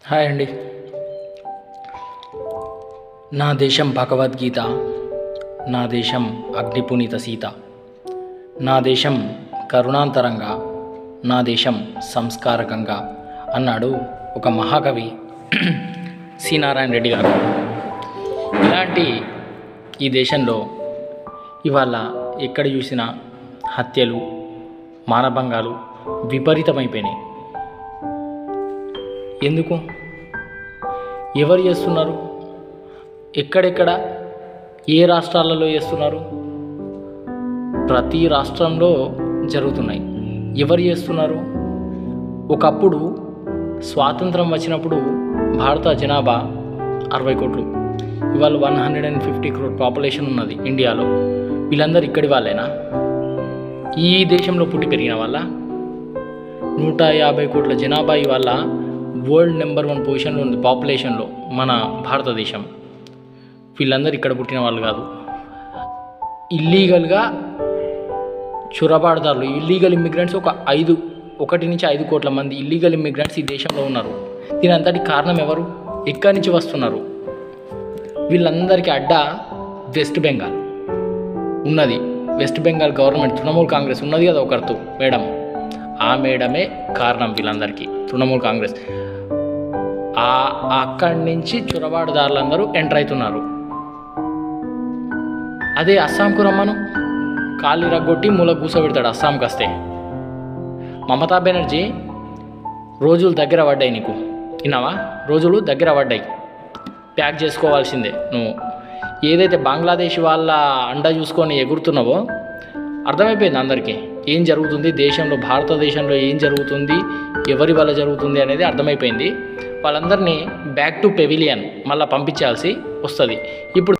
Hi అండి. నా దేశం భగవద్గీత, నా దేశం అగ్నిపునీత సీత, నా దేశం కరుణాంతరంగా, నా దేశం సంస్కారకంగా అన్నాడు ఒక మహాకవి సి నారాయణ రెడ్డి గారు. ఇలాంటి ఈ దేశంలో ఇవాళ ఎక్కడ చూసినా హత్యలు, మానభంగాలు విపరీతమైపోయినాయి. ఎందుకు? ఎవరు చేస్తున్నారు? ఎక్కడెక్కడ ఏ రాష్ట్రాలలో చేస్తున్నారు? ప్రతి రాష్ట్రంలో జరుగుతున్నాయి. ఎవరు చేస్తున్నారు? ఒకప్పుడు స్వాతంత్రం వచ్చినప్పుడు భారత జనాభా 60 కోట్లు, ఇవాళ 150 crore పాపులేషన్ ఉన్నది ఇండియాలో. వీళ్ళందరూ ఇక్కడి వాళ్ళేనా? ఈ దేశంలో పుట్టి పెరిగిన వాళ్ళ 150 కోట్ల జనాభా ఇవాళ వరల్డ్ నెంబర్ 1 పొజిషన్లో ఉంది పాపులేషన్లో మన భారతదేశం. వీళ్ళందరూ ఇక్కడ పుట్టిన వాళ్ళు కాదు. ఇల్లీగల్గా చొరబాటుదారులు, ఇల్లీగల్ ఇమ్మిగ్రెంట్స్ 1 నుంచి 5 కోట్ల మంది ఇల్లీగల్ ఇమ్మిగ్రెంట్స్ ఈ దేశంలో ఉన్నారు. దీని అంతటి కారణం ఎవరు? ఎక్కడి నుంచి వస్తున్నారు? వీళ్ళందరికీ అడ్డా వెస్ట్ బెంగాల్ ఉన్నది. వెస్ట్ బెంగాల్ గవర్నమెంట్, తృణమూల్ కాంగ్రెస్ ఉన్నది కదా ఒకరితో మేడం, ఆ మేడమే కారణం వీళ్ళందరికీ. తృణమూల్ కాంగ్రెస్ అక్కడి నుంచి చొరబాటుదారులందరూ ఎంటర్ అవుతున్నారు. అదే అస్సాంకు రమ్మను, కాళ్ళు రగ్గొట్టి మూల కూసోబెడతాడు అస్సాంకి వస్తే. మమతా బెనర్జీ రోజులు దగ్గర పడ్డాయి, నీకు విన్నావా? రోజులు దగ్గర పడ్డాయి, ప్యాక్ చేసుకోవాల్సిందే నువ్వు. ఏదైతే బంగ్లాదేశ్ వాళ్ళ అండ చూసుకొని ఎగురుతున్నావో అర్థమైపోయింది అందరికీ ఏం జరుగుతుంది దేశంలో, భారతదేశంలో ఏం జరుగుతుంది, ఎవరి వల్ల జరుగుతుంది అనేది అర్థమైపోయింది. వాళ్ళందరినీ బ్యాక్ టు పెవిలియన్ మళ్ళీ పంపించాల్సి వస్తుంది. ఇప్పుడు